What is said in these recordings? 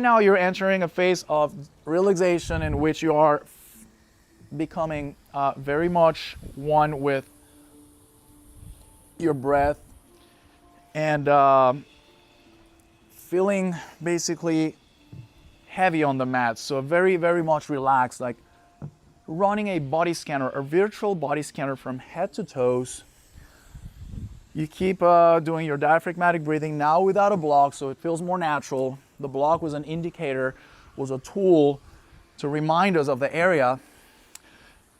now you're entering a phase of relaxation in which you are becoming very much one with your breath and feeling basically heavy on the mat. So very, very much relaxed, like running a body scanner, a virtual body scanner from head to toes. You keep doing your diaphragmatic breathing now without a block, so it feels more natural. The block was an indicator, was a tool to remind us of the area.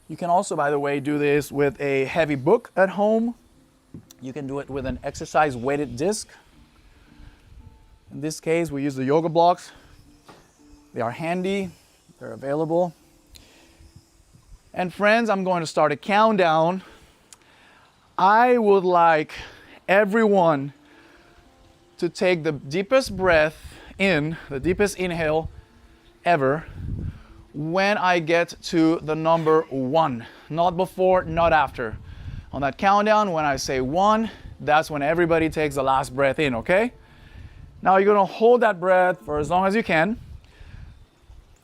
You can also, by the way, do this with a heavy book at home. You can do it with an exercise weighted disc. In this case, we use the yoga blocks. They are handy, they're available. And friends, I'm going to start a countdown. I would like everyone to take the deepest breath in, the deepest inhale ever, when I get to the number 1. Not before, not after. On that countdown, when I say 1, that's when everybody takes the last breath in, okay? Now you're going to hold that breath for as long as you can,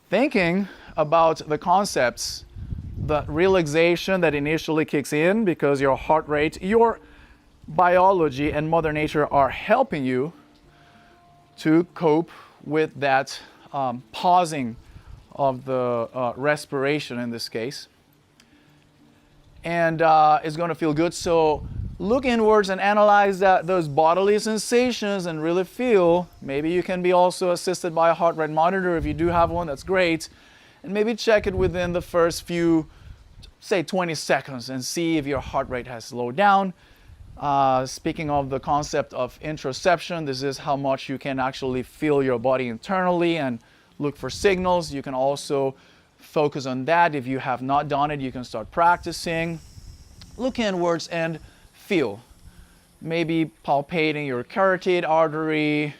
thinking about the concepts, the relaxation that initially kicks in because your heart rate, your biology and Mother Nature are helping you to cope with that pausing of the respiration in this case. And it's going to feel good. So look inwards and analyze those bodily sensations and really feel. Maybe you can be also assisted by a heart rate monitor. If you do have one, that's great. And maybe check it within the first few, say 20 seconds and see if your heart rate has slowed down. Speaking of the concept of interoception, this is how much you can actually feel your body internally and look for signals. You can also focus on that. If you have not done it, you can start practicing. Look inwards and feel. Maybe palpating your carotid artery.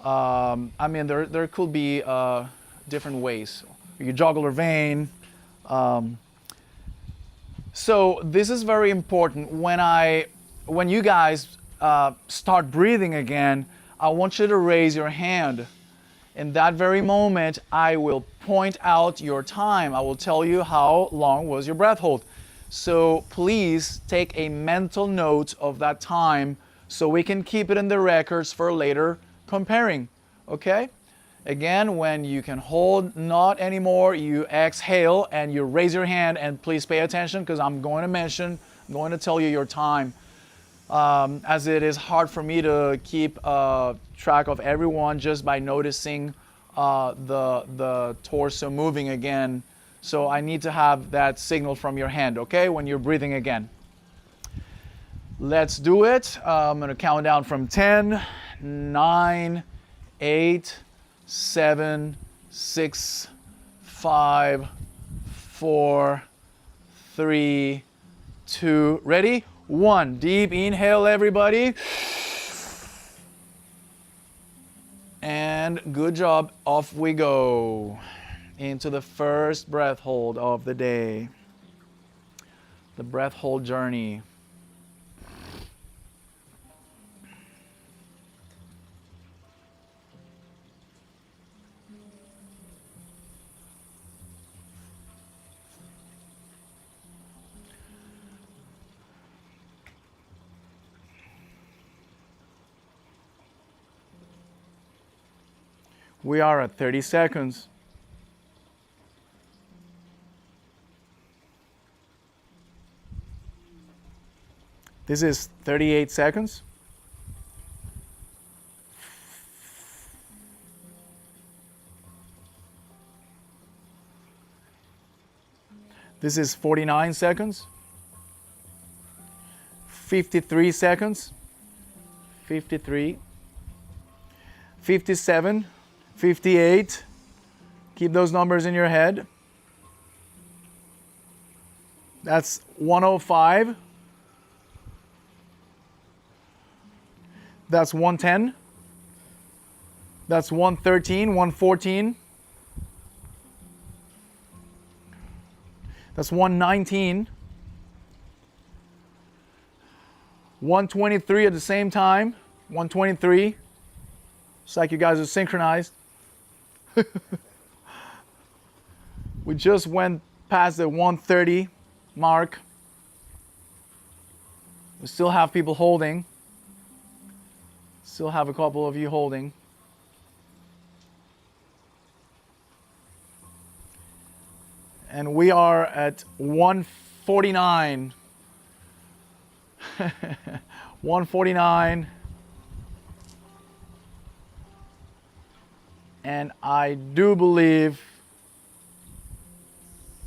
I mean, there could be different ways. Your jugular vein. So this is very important. When you guys start breathing again, I want you to raise your hand. In that very moment, I will point out your time. I will tell you how long was your breath hold. So please take a mental note of that time so we can keep it in the records for later comparing, okay? Again, when you can hold not anymore, you exhale and you raise your hand, and please pay attention because I'm going to tell you your time. As it is hard for me to keep track of everyone just by noticing the torso moving again. So I need to have that signal from your hand, okay, when you're breathing again. Let's do it. I'm going to count down from 10, 9, 8, 7, 6, 5, 4, 3, 2, ready? 1. Deep inhale, everybody. And good job. Off we go into the first breath hold of the day. The breath hold journey. We are at 30 seconds. This is 38 seconds. This is 49 seconds. 53 seconds. 53. 57. 58. Keep those numbers in your head. That's 105. That's 110. That's 113, 114. That's 119. 123 at the same time. 123. It's like you guys are synchronized. We just went past the 130 mark. We still have people holding. Still have a couple of you holding. And we are at 149. 149. And I do believe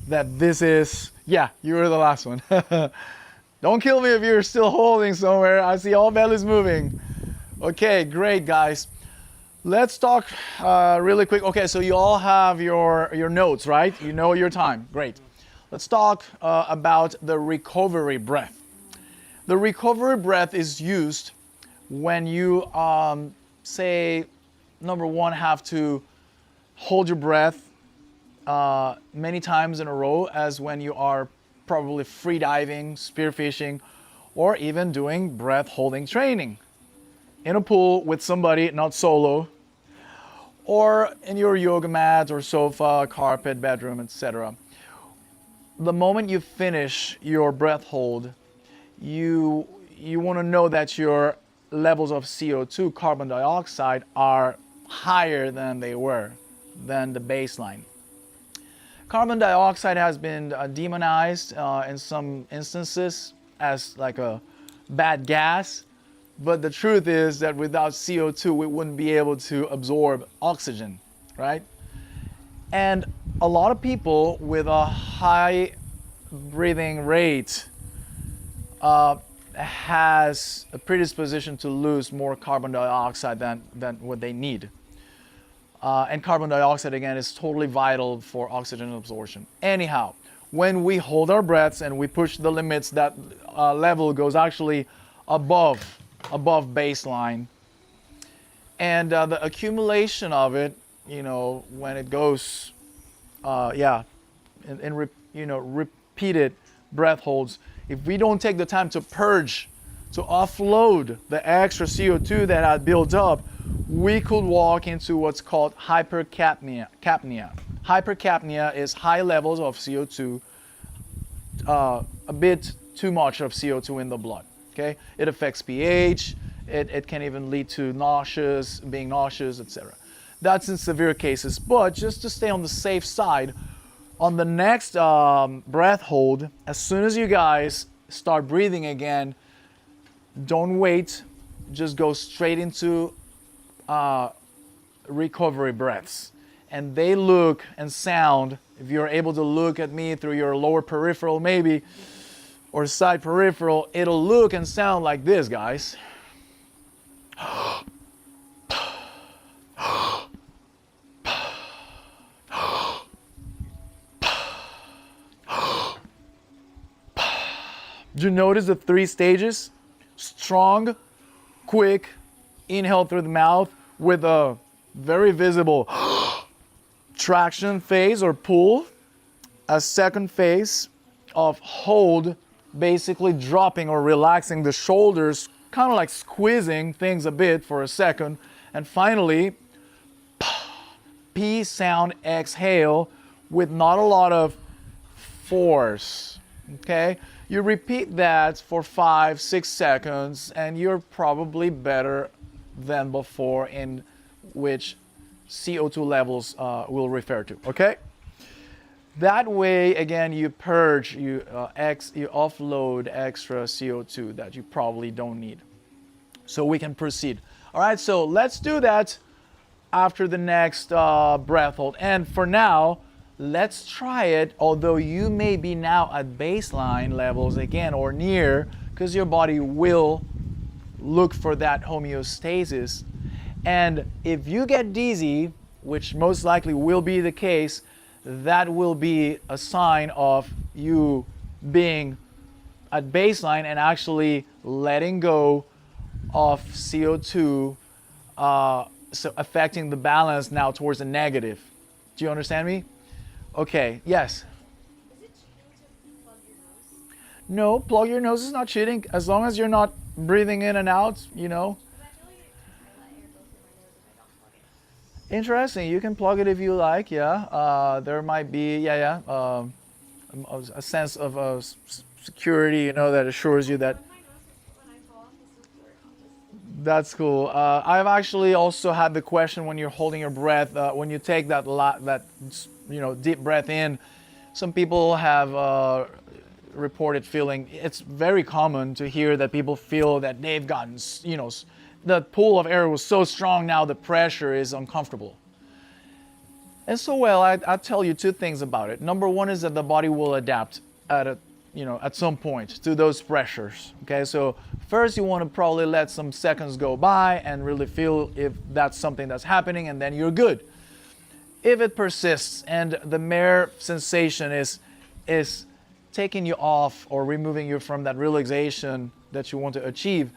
that this is, yeah, you were the last one. Don't kill me if you're still holding somewhere. I see all bellies moving. Okay, great, guys. Let's talk really quick. Okay, so you all have your notes, right? You know your time. Great. Let's talk about the recovery breath. The recovery breath is used when you, say, number one, have to hold your breath many times in a row, as when you are probably free diving, spearfishing, or even doing breath holding training in a pool with somebody, not solo, or in your yoga mat or sofa, carpet, bedroom, etc. The moment you finish your breath hold, you want to know that your levels of CO2, carbon dioxide, are higher than they were, than the baseline. Carbon dioxide has been demonized in some instances as like a bad gas, but the truth is that without CO2 we wouldn't be able to absorb oxygen, right? And a lot of people with a high breathing rate has a predisposition to lose more carbon dioxide than what they need. And carbon dioxide, again, is totally vital for oxygen absorption. Anyhow, when we hold our breaths and we push the limits, that level goes actually above baseline. And the accumulation of it, when it goes, repeated breath holds, if we don't take the time to purge, to offload the extra CO2 that had built up, we could walk into what's called hypercapnia. Hypercapnia is high levels of CO2, a bit too much of CO2 in the blood. Okay, it affects pH. It can even lead to being nauseous, etc. That's in severe cases. But just to stay on the safe side, on the next breath hold, as soon as you guys start breathing again, don't wait. Just go straight into recovery breaths. And they look and sound, if you're able to look at me through your lower peripheral maybe, or side peripheral, it'll look and sound like this, guys. Do you notice the 3 stages? Strong, quick, inhale through the mouth with a very visible traction phase or pull. A second phase of hold, basically dropping or relaxing the shoulders, kind of like squeezing things a bit for a second. And finally, P sound exhale with not a lot of force. Okay? You repeat that for 5-6 seconds and you're probably better than before, in which CO2 levels will refer to. Okay? That way, again, you purge, you offload extra CO2 that you probably don't need. So we can proceed. All right, so let's do that after the next breath hold. And for now, let's try it, although you may be now at baseline levels again or near, because your body will look for that homeostasis. And if you get dizzy, which most likely will be the case, that will be a sign of you being at baseline and actually letting go of CO2, so affecting the balance now towards the negative. Do you understand me? Okay, yes? Is it cheating to plug your nose? No, plug your nose is not cheating, as long as you're not breathing in and out, But I feel like I let air go through my nose if I don't plug Interesting. You can plug it if you like. Yeah. There might be. Yeah. Yeah. A sense of security. You know that assures you that. When my nose is, when I fall off the surfboard, I'll just. That's cool. I've actually also had the question when you're holding your breath, when you take that deep breath in. Some people have reported feeling. It's very common to hear that people feel that they've gotten, the pull of air was so strong now the pressure is uncomfortable. And so, well, I tell you two things about it. Number one is that the body will adapt at some point to those pressures. Okay, so first you want to probably let some seconds go by and really feel if that's something that's happening, and then you're good. If it persists and the mere sensation is taking you off or removing you from that relaxation that you want to achieve,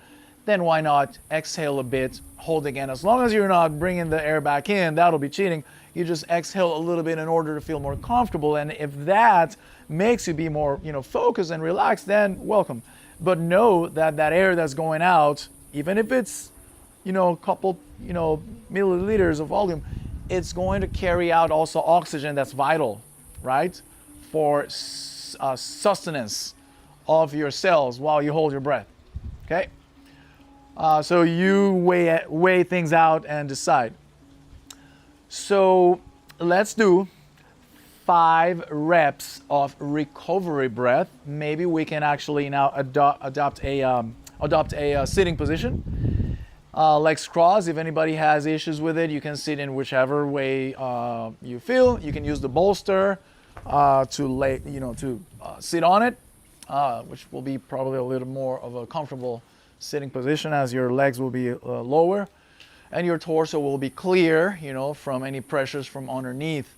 then why not exhale a bit, hold again. As long as you're not bringing the air back in, that'll be cheating. You just exhale a little bit in order to feel more comfortable. And if that makes you be more, focused and relaxed, then welcome. But know that that air that's going out, even if it's, a couple, milliliters of volume, it's going to carry out also oxygen that's vital, right? For sustenance of your cells while you hold your breath, okay? So you weigh things out and decide. So let's do 5 reps of recovery breath. Maybe we can actually now adopt a sitting position. Legs crossed. If anybody has issues with it, you can sit in whichever way you feel. You can use the bolster to sit on it, which will be probably a little more of a comfortable sitting position as your legs will be lower and your torso will be clear, from any pressures from underneath.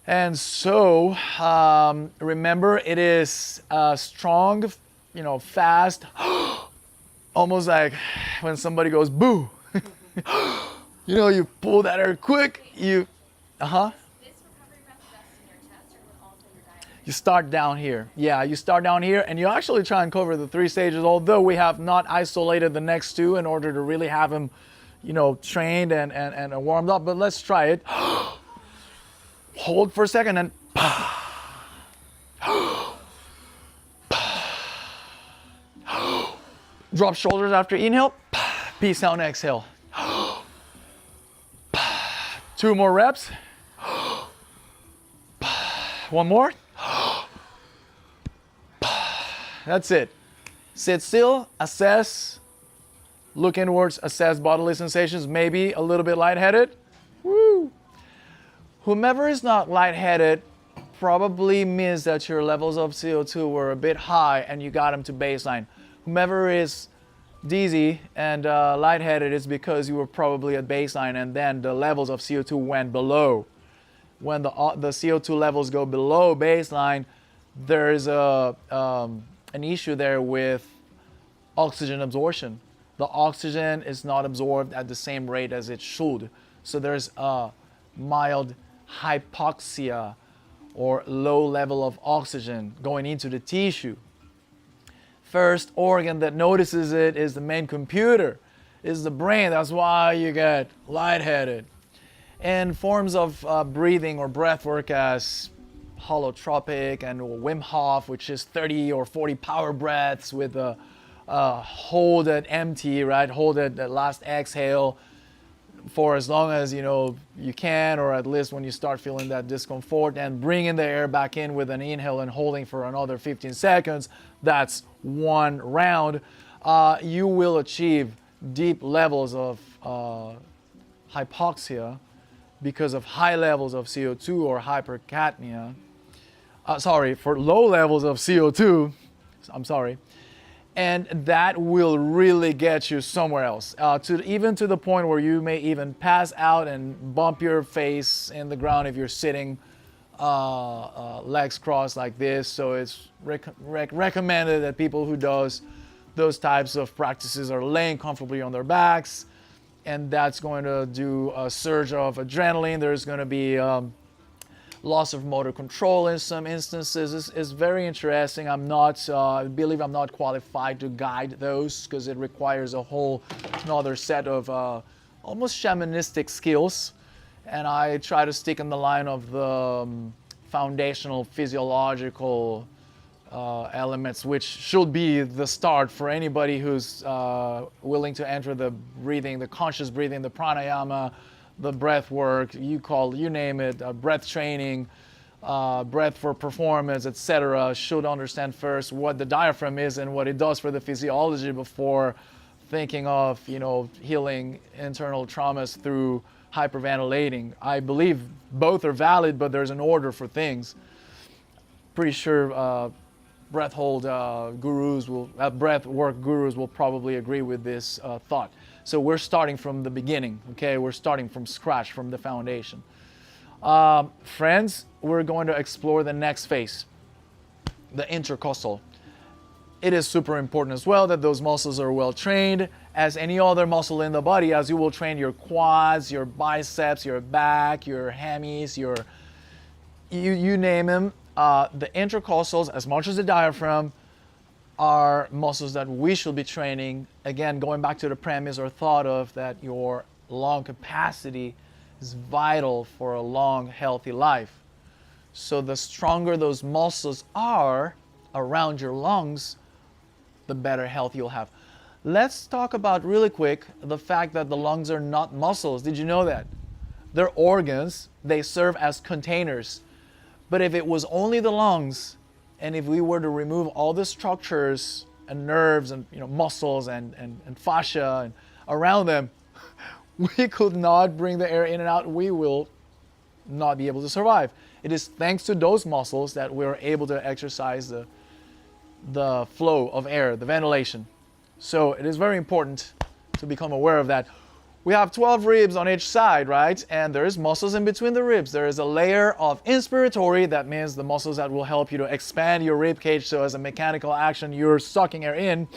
And so remember, it is strong, fast, almost like when somebody goes boo. You pull that air quick. This recovery breath best in your chest or with also your diaphragm? You start down here. Yeah, you start down here and you actually try and cover the 3 stages, although we have not isolated the next 2 in order to really have them, trained and warmed up. But let's try it. Hold for a second and drop shoulders after inhale. Peace out and exhale. 2 more reps. 1 more. That's it. Sit still, assess, look inwards, assess bodily sensations, maybe a little bit lightheaded. Woo! Whomever is not lightheaded probably means that your levels of CO2 were a bit high and you got them to baseline. Whomever is dizzy and lightheaded is because you were probably at baseline and then the levels of CO2 went below. When the CO2 levels go below baseline, there's an issue there with oxygen absorption. The oxygen is not absorbed at the same rate as it should. So there's a mild hypoxia or low level of oxygen going into the tissue. First organ that notices it is the main computer, is the brain. That's why you get lightheaded. And forms of breathing or breath work as holotropic and Wim Hof, which is 30 or 40 power breaths with a hold at empty, right? Hold at the last exhale for as long as you can, or at least when you start feeling that discomfort, and bringing the air back in with an inhale and holding for another 15 seconds. That's 1 round. You will achieve deep levels of hypoxia because of high levels of CO2 or hypercapnia. For low levels of CO2, and that will really get you somewhere else, even to the point where you may even pass out and bump your face in the ground if you're sitting legs crossed like this. So it's recommended that people who does those types of practices are laying comfortably on their backs, and that's going to do a surge of adrenaline. There's going to be loss of motor control in some instances. It's very interesting. I believe I'm not qualified to guide those because it requires a whole another set of almost shamanistic skills and I try to stick in the line of the foundational physiological elements, which should be the start for anybody who's willing to enter the breathing, the conscious breathing, the pranayama, the breath work, you name it, breath training, breath for performance, etc. Should understand first what the diaphragm is and what it does for the physiology before thinking of, healing internal traumas through hyperventilating. I believe both are valid, but there's an order for things. Pretty sure breath work gurus will probably agree with this thought. So we're starting from the beginning, okay? We're starting from scratch, from the foundation. Friends, we're going to explore the next phase, the intercostal. It is super important as well that those muscles are well trained as any other muscle in the body, as you will train your quads, your biceps, your back, your hammies, you name them. The intercostals, as much as the diaphragm, are muscles that we should be training. Again, going back to the premise or thought of that your lung capacity is vital for a long, healthy life. So the stronger those muscles are around your lungs, the better health you'll have. Let's talk about really quick the fact that the lungs are not muscles. Did you know that? They're organs. They serve as containers. But if it was only the lungs, and if we were to remove all the structures and nerves and muscles and fascia and around them, we could not bring the air in and out. We will not be able to survive. It is thanks to those muscles that we're able to exercise the flow of air, the ventilation. So it is very important to become aware of that. We have 12 ribs on each side, right? And there's muscles in between the ribs. There is a layer of inspiratory, that means the muscles that will help you to expand your rib cage, so as a mechanical action, you're sucking air in.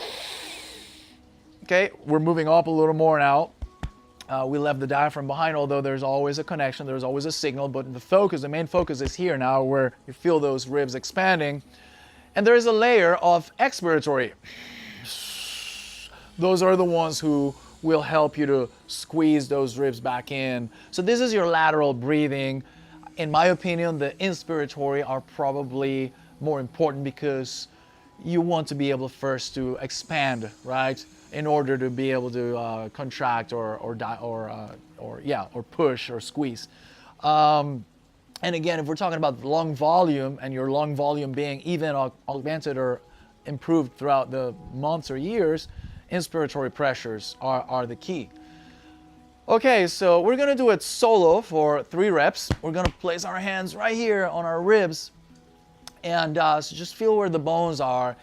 Okay, we're moving up a little more now. We left the diaphragm behind, although there's always a connection, there's always a signal, but the main focus is here now, where you feel those ribs expanding. And there is a layer of expiratory. Those are the ones who will help you to squeeze those ribs back in. So this is your lateral breathing. In my opinion, the inspiratory are probably more important because you want to be able first to expand, right? In order to be able to contract or push or squeeze. And again, if we're talking about lung volume, and your lung volume being even augmented or improved throughout the months or years, inspiratory pressures are the key. Okay, so we're gonna do it solo for 3 reps. We're gonna place our hands right here on our ribs, and so just feel where the bones are.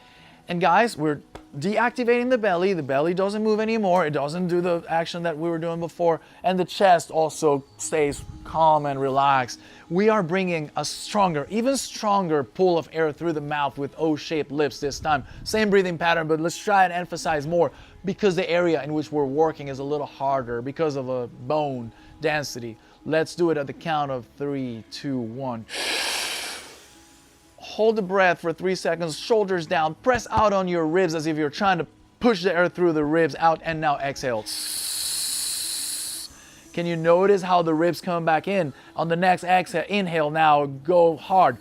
And guys, we're deactivating the belly. The belly doesn't move anymore. It doesn't do the action that we were doing before. And the chest also stays calm and relaxed. We are bringing a stronger, even stronger pull of air through the mouth with O-shaped lips this time. Same breathing pattern, but let's try and emphasize more because the area in which we're working is a little harder because of a bone density. Let's do it at the count of 3, 2, 1. Hold the breath for 3 seconds, shoulders down, press out on your ribs as if you're trying to push the air through the ribs out, and now exhale. Can you notice how the ribs come back in? On the next exhale, inhale now, go hard.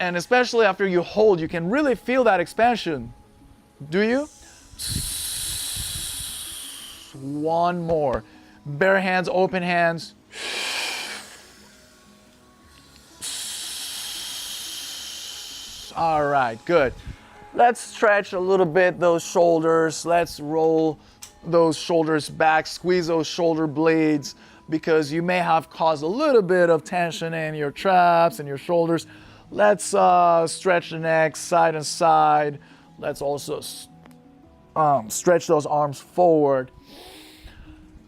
And especially after you hold, you can really feel that expansion. Do you? One more. Bare hands, open hands. All right, good. Let's stretch a little bit those shoulders. Let's roll those shoulders back, squeeze those shoulder blades, because you may have caused a little bit of tension in your traps and your shoulders. Let's stretch the neck side and side. Let's also stretch those arms forward.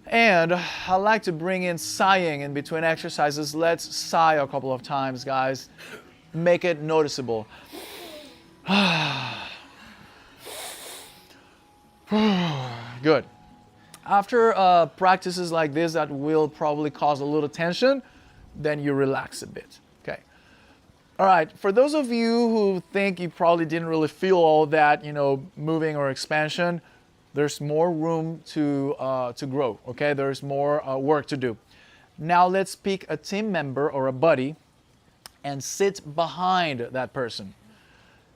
And I like to bring in sighing in between exercises. Let's sigh a couple of times, guys. Make it noticeable. Good. After practices like this that will probably cause a little tension, then you relax a bit. Okay. All right. For those of you who think you probably didn't really feel all that, moving or expansion, There's more room to grow, okay? There's more work to do. Now let's pick a team member or a buddy and sit behind that person.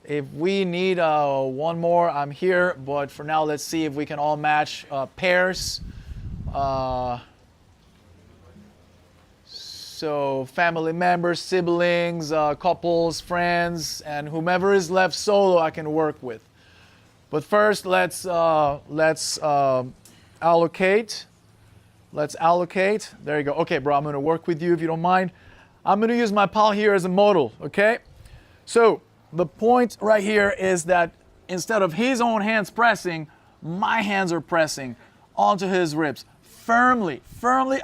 If we need one more, I'm here, but for now, let's see if we can all match pairs. So family members, siblings, couples, friends, and whomever is left solo, I can work with. But first, let's allocate. Let's allocate. There you go. Okay, bro, I'm going to work with you if you don't mind. I'm going to use my pal here as a model, okay? So the point right here is that instead of his own hands pressing, my hands are pressing onto his ribs. Firmly,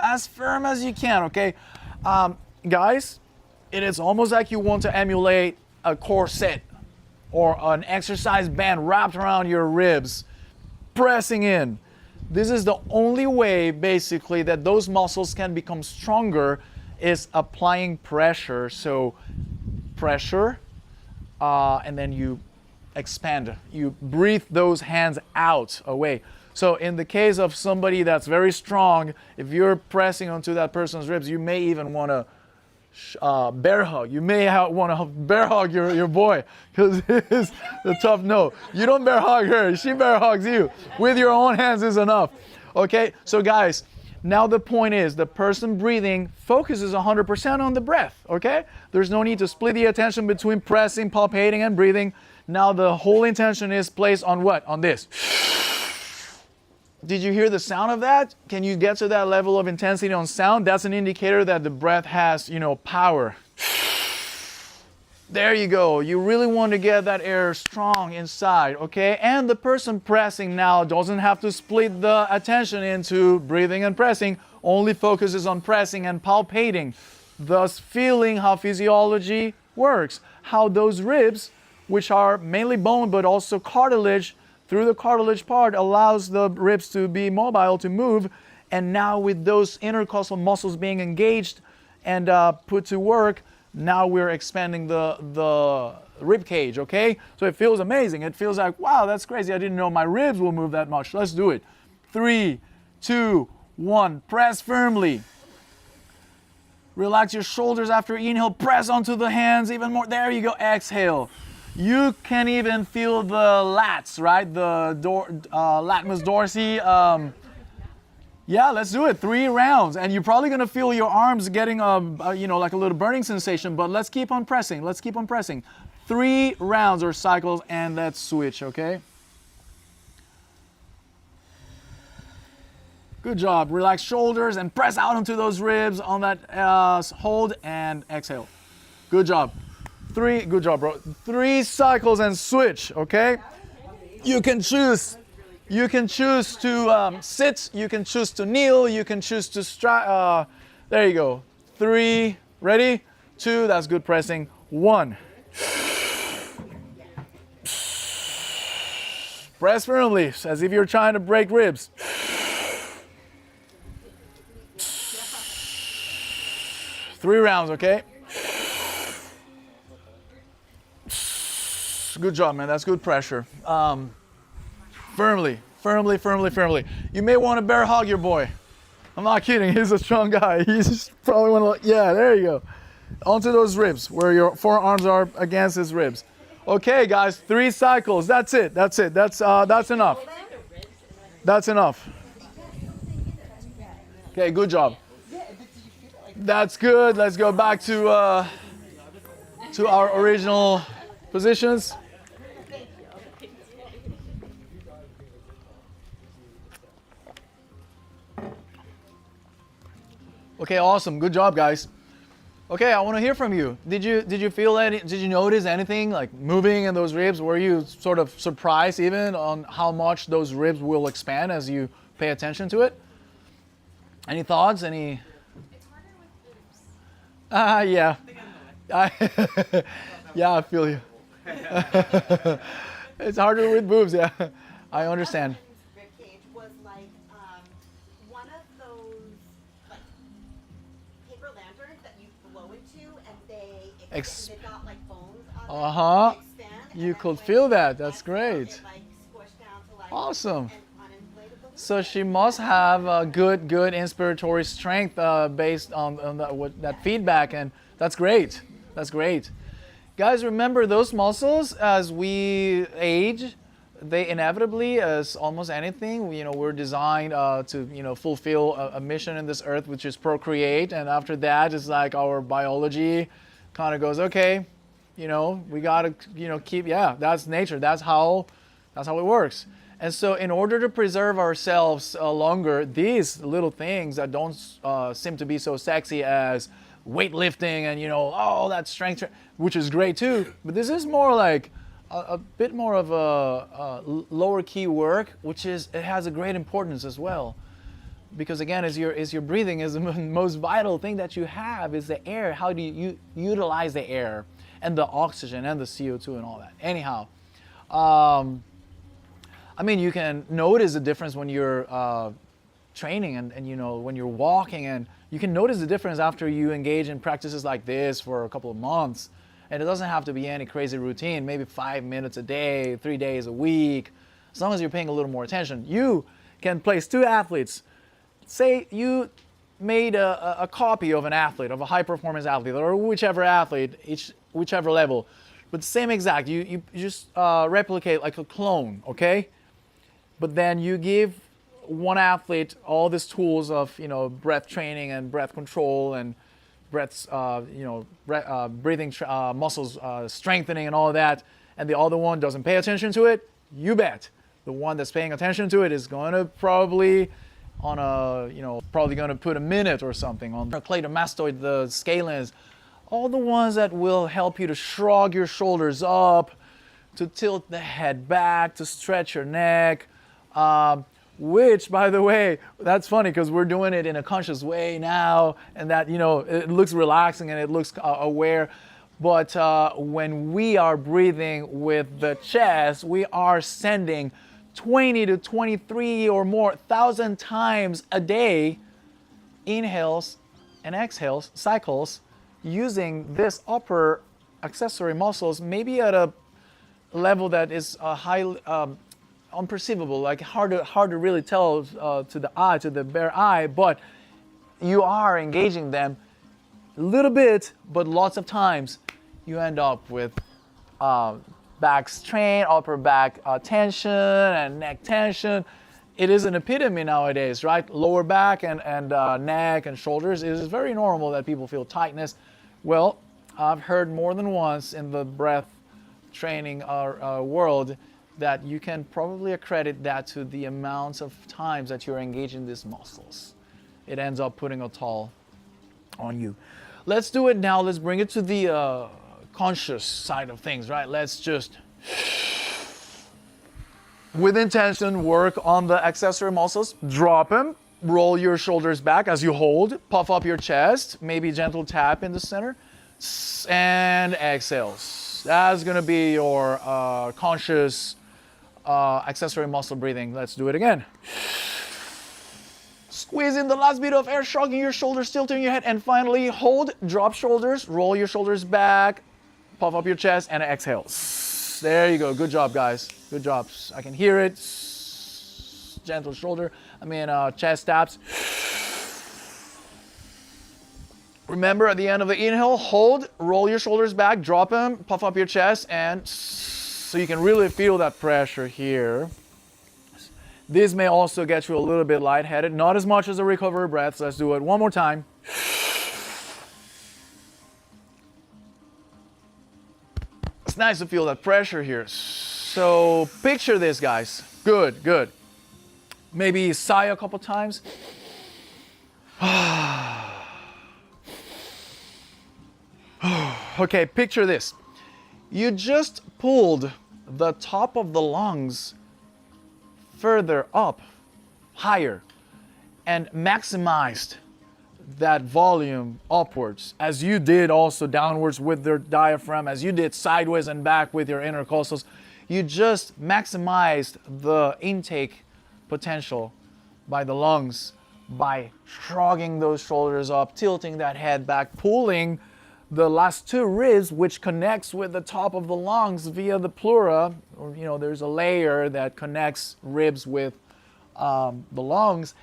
as firm as you can, okay? Guys, it is almost like you want to emulate a corset or an exercise band wrapped around your ribs, pressing in. This is the only way, basically, that those muscles can become stronger is applying pressure. So pressure, and then you expand. You breathe those hands out, away. So in the case of somebody that's very strong, if you're pressing onto that person's ribs, you may even want to bear hug. You may want to bear hug your boy, because it's the tough no. You don't bear hug her, she bear hugs you. With your own hands is enough. Okay, so guys, now the point is the person breathing focuses 100% on the breath, okay? There's no need to split the attention between pressing, palpating, and breathing. Now the whole intention is placed on what? On this. Did you hear the sound of that? Can you get to that level of intensity on sound? That's an indicator that the breath has, power. There you go. You really want to get that air strong inside, okay? And the person pressing now doesn't have to split the attention into breathing and pressing, only focuses on pressing and palpating, thus feeling how physiology works, how those ribs, which are mainly bone but also cartilage, through the cartilage part allows the ribs to be mobile, to move, and now with those intercostal muscles being engaged and put to work, now we're expanding the rib cage, okay? So it feels amazing. It feels like, wow, that's crazy. I didn't know my ribs will move that much. Let's do it. 3, 2, 1. Press firmly. Relax your shoulders after inhale. Press onto the hands even more. There you go. Exhale. You can even feel the lats, right? The latimus dorsi. Yeah, let's do it. 3 rounds. And you're probably going to feel your arms getting, like a little burning sensation. But let's keep on pressing. Let's keep on pressing. 3 rounds or cycles, and let's switch, okay? Good job. Relax shoulders and press out onto those ribs on that hold and exhale. Good job. 3, good job, bro. 3 cycles and switch, okay? You can choose. You can choose to sit. You can choose to kneel. You can choose to there you go. 3, ready? 2, that's good pressing. 1. Press firmly, as if you're trying to break ribs. 3 rounds, okay? Good job, man. That's good pressure. Firmly. You may want to bear hug your boy. I'm not kidding. He's a strong guy. He's probably one of, yeah, there you go. Onto those ribs where your forearms are against his ribs. Okay, guys, 3 cycles. That's it. That's enough. That's enough. Okay, good job. That's good. Let's go back to our original positions. Okay, awesome. Good job, guys. Okay, I want to hear from you. Did you feel any? Did you notice anything like moving in those ribs? Were you sort of surprised even on how much those ribs will expand as you pay attention to it? Any thoughts? Any? It's harder with boobs. Yeah. Yeah, I feel you. It's harder with boobs. Yeah, I understand. Rib cage was like one of those like paper lanterns that you blow into and they got like bones on it. They expand, You and could then feel when that. you That's exhale, great. it, like, squished down to, like, Awesome. and So she must have a good inspiratory strength based on that feedback, and that's great. That's great. Guys, remember those muscles as we age, they inevitably, as almost anything, we're designed to fulfill a mission in this earth, which is procreate, and after that, it's like our biology kind of goes, okay, we gotta keep, yeah, that's nature. That's how it works. And so in order to preserve ourselves longer, these little things that don't seem to be so sexy as weightlifting and all that strength, which is great too, but this is more like a bit more of a lower key work, which it has a great importance as well. Because again, is your breathing is the most vital thing that you have, is the air. How do you utilize the air and the oxygen and the CO2 and all that? Anyhow, I mean, you can notice the difference when you're training and when you're walking, and you can notice the difference after you engage in practices like this for a couple of months. And it doesn't have to be any crazy routine, maybe 5 minutes a day, 3 days a week. As long as you're paying a little more attention, you can place two athletes. Say you made a copy of an athlete, of a high performance athlete, or whichever athlete, whichever level, but same exact, you just replicate like a clone, okay? But then you give one athlete all these tools of breath training and breath control and breaths, breathing muscles strengthening and all of that, and the other one doesn't pay attention to it. You bet the one that's paying attention to it is going to probably on a probably going to put a minute or something on the cleidomastoid, the scalenes, all the ones that will help you to shrug your shoulders up, to tilt the head back, to stretch your neck. Which, by the way, that's funny because we're doing it in a conscious way now, and that, it looks relaxing and it looks aware. But when we are breathing with the chest, we are sending 20 to 23 or more thousand times a day inhales and exhales, cycles, using this upper accessory muscles, maybe at a level that is highly unperceivable, like hard to really tell to the eye, to the bare eye, but you are engaging them a little bit, but lots of times you end up with back strain, upper back tension, and neck tension. It is an epidemic nowadays, right? Lower back and neck and shoulders. It is very normal that people feel tightness. Well, I've heard more than once in the breath training world that you can probably accredit that to the amounts of times that you're engaging these muscles. It ends up putting a toll on you. Let's do it now. Let's bring it to the conscious side of things, right? Let's just, with intention, work on the accessory muscles. Drop them. Roll your shoulders back as you hold. Puff up your chest. Maybe gentle tap in the center. And exhales. That's going to be your conscious accessory muscle breathing. Let's do it again. Squeeze in the last bit of air, shrugging your shoulders, tilting your head, and finally hold, drop shoulders, roll your shoulders back, puff up your chest, and exhale. There you go. Good job, guys. Good job. I can hear it. Gentle chest taps. Remember, at the end of the inhale, hold, roll your shoulders back, drop them, puff up your chest, and so you can really feel that pressure here. This may also get you a little bit lightheaded, not as much as a recovery breath. So let's do it one more time. It's nice to feel that pressure here. So picture this, guys. Good, good. Maybe sigh a couple times. Okay, picture this. You just pulled the top of the lungs further up, higher, and maximized that volume upwards, as you did also downwards with your diaphragm, as you did sideways and back with your intercostals. You just maximized the intake potential by the lungs by shrugging those shoulders up, tilting that head back, pulling the last two ribs, which connects with the top of the lungs via the pleura, or there's a layer that connects ribs with the lungs.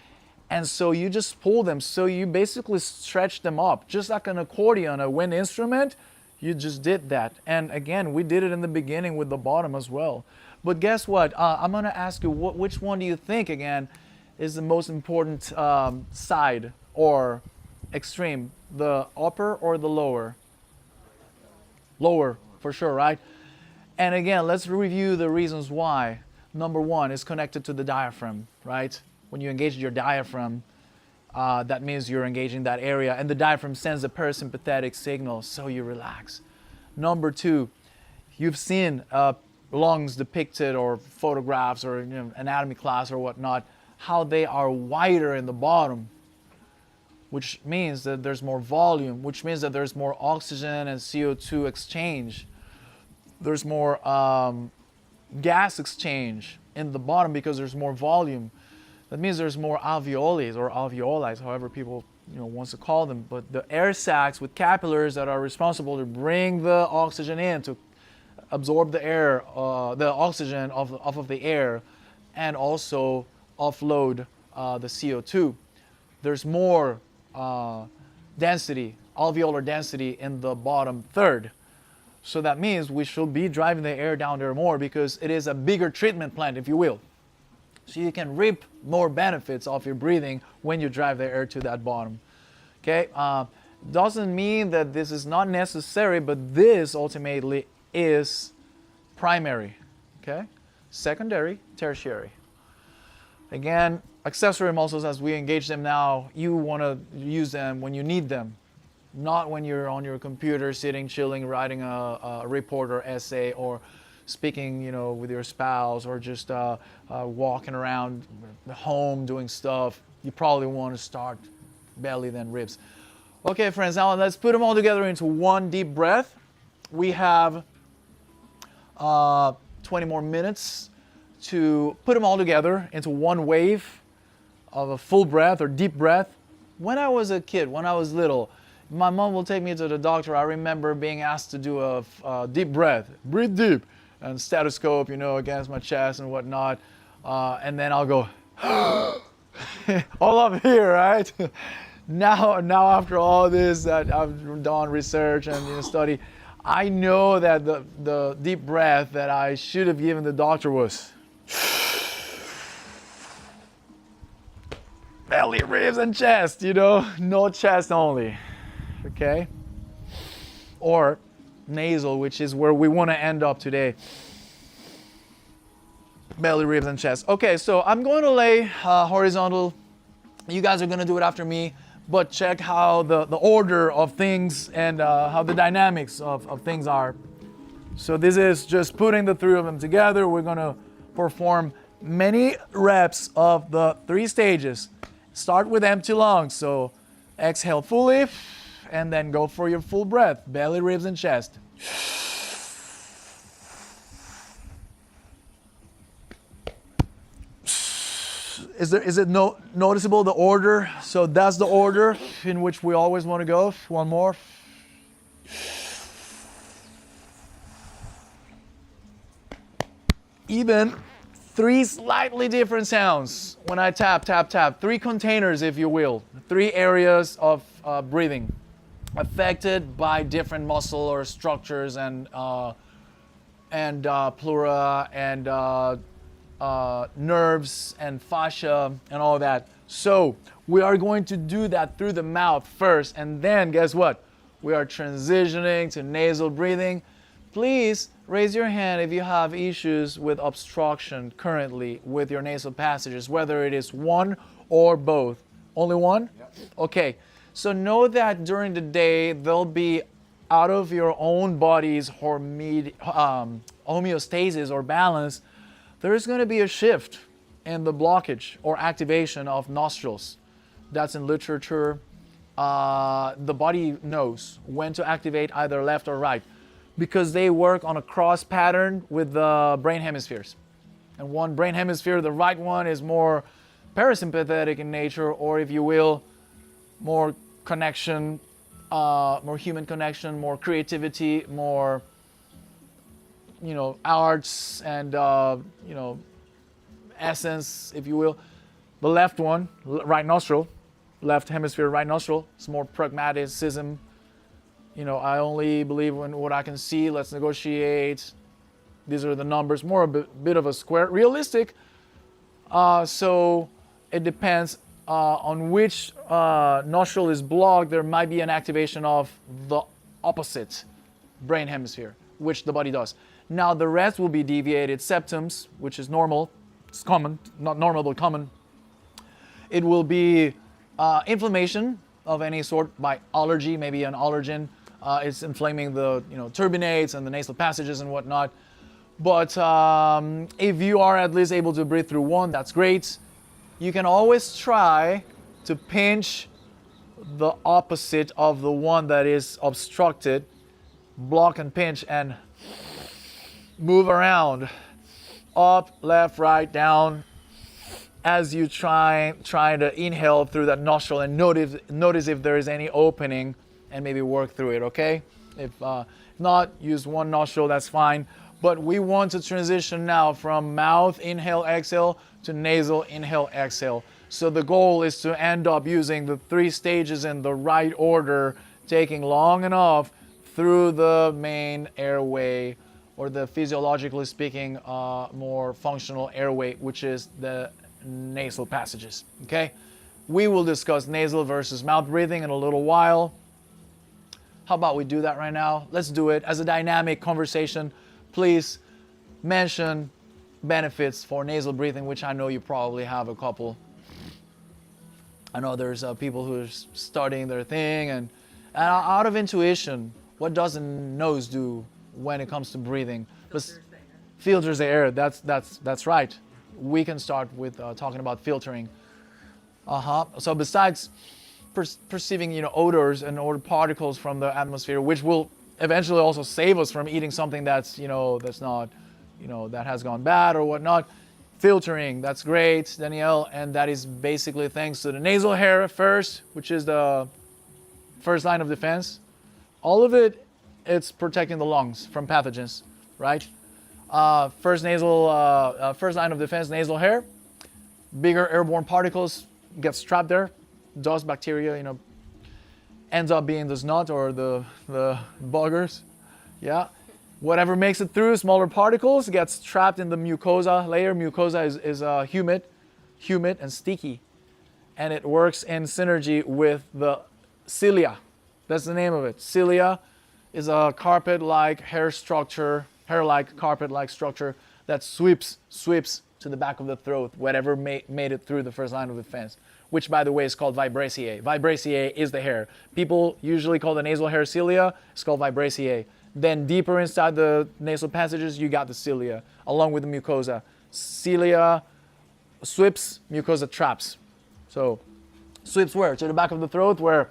And so you just pull them. So you basically stretch them up, just like an accordion, a wind instrument. You just did that. And again, we did it in the beginning with the bottom as well. But guess what? I'm going to ask you, which one do you think, again, is the most important side or extreme? The upper or the lower? Lower, for sure, right? And again, let's review the reasons why. Number one is connected to the diaphragm, right? When you engage your diaphragm, that means you're engaging that area, and the diaphragm sends a parasympathetic signal, so you relax. Number two, you've seen lungs depicted or photographs or anatomy class or whatnot, how they are wider in the bottom, which means that there's more volume, which means that there's more oxygen and CO2 exchange. There's more gas exchange in the bottom because there's more volume. That means there's more alveoli or alveoli, however people wants to call them. But the air sacs with capillaries that are responsible to bring the oxygen in, to absorb the air, the oxygen off of the air, and also offload the CO2. There's more density, alveolar density in the bottom third. So that means we should be driving the air down there more because it is a bigger treatment plant, if you will. So you can reap more benefits of your breathing when you drive the air to that bottom. Okay, doesn't mean that this is not necessary, but this ultimately is primary. Okay, secondary, tertiary. Again, accessory muscles, as we engage them now, you want to use them when you need them, not when you're on your computer sitting, chilling, writing a report or essay, or speaking, with your spouse, or just walking around the home doing stuff. You probably want to start belly, then ribs. Okay, friends, now let's put them all together into one deep breath. We have 20 more minutes to put them all together into one wave of a full breath or deep breath. When I was a kid, when I was little, my mom will take me to the doctor. I remember being asked to do a deep breath. Breathe deep. And stethoscope, against my chest and whatnot. And then I'll go, all up here, right? Now after all this that I've done research and study, I know that the deep breath that I should have given the doctor was belly, ribs, and chest, no chest only, okay? Or nasal, which is where we want to end up today. Belly, ribs, and chest. Okay, so I'm going to lay horizontal. You guys are going to do it after me, but check how the order of things and how the dynamics of things are. So this is just putting the three of them together. We're going to perform many reps of the 3 stages. Start with empty lungs, so exhale fully, and then go for your full breath, belly, ribs, and chest. Is it noticeable, the order? So that's the order in which we always want to go. One more. Even 3 slightly different sounds when I tap, tap, tap. 3 containers, if you will. 3 areas of breathing affected by different muscle or structures and pleura and nerves and fascia and all that. So we are going to do that through the mouth first, and then guess what? We are transitioning to nasal breathing. Please raise your hand if you have issues with obstruction currently with your nasal passages, whether it is one or both. Only one? Yep. Okay. So know that during the day, they'll be out of your own body's homeostasis or balance. There is going to be a shift in the blockage or activation of nostrils. That's in literature. The body knows when to activate either left or right because they work on a cross pattern with the brain hemispheres. And one brain hemisphere, the right one, is more parasympathetic in nature, or if you will, more connection, more human connection, more creativity, more, arts and, essence, if you will. The left one, right nostril, left hemisphere, right nostril. It's more pragmatism. You know, I only believe in what I can see. Let's negotiate. These are the numbers. More a bit of a square. Realistic. So it depends on which nostril is blocked. There might be an activation of the opposite brain hemisphere, which the body does. Now the rest will be deviated septums, which is normal. It's common, not normal, but common. It will be inflammation of any sort by allergy, maybe an allergen. It's inflaming the turbinates and the nasal passages and whatnot. But if you are at least able to breathe through one, that's great. You can always try to pinch the opposite of the one that is obstructed. Block and pinch and move around. Up, left, right, down. As you try to inhale through that nostril and notice if there is any opening and maybe work through it, okay? If not, use one nostril, that's fine. But we want to transition now from mouth inhale, exhale to nasal inhale, exhale. So the goal is to end up using the 3 stages in the right order, taking long enough through the main airway, or the physiologically speaking more functional airway, which is the nasal passages, okay? We will discuss nasal versus mouth breathing in a little while. How about we do that right now? Let's do it as a dynamic conversation. Please mention benefits for nasal breathing, which I know you probably have a couple. I know there's people who are studying their thing, and out of intuition, what does a nose do when it comes to breathing? Filters the air. That's right. We can start with talking about filtering. So besides perceiving odors and odor particles from the atmosphere, which will eventually also save us from eating something that's that's not that has gone bad or whatnot. Filtering, that's great, Danielle, and that is basically thanks to the nasal hair first, which is the first line of defense. All of it's protecting the lungs from pathogens, right? First line of defense, nasal hair. Bigger airborne particles gets trapped there. Dust, bacteria, ends up being the snot or the buggers. Yeah. Whatever makes it through, smaller particles, gets trapped in the mucosa layer. Mucosa is humid and sticky. And it works in synergy with the cilia. That's the name of it. Cilia is a carpet-like hair-like carpet-like structure that sweeps to the back of the throat, whatever made it through the first line of defense, which, by the way, is called vibraceae. Vibraceae is the hair. People usually call the nasal hair cilia. It's called vibraceae. Then deeper inside the nasal passages, you got the cilia, along with the mucosa. Cilia sweeps, mucosa traps. So sweeps where? To the back of the throat, where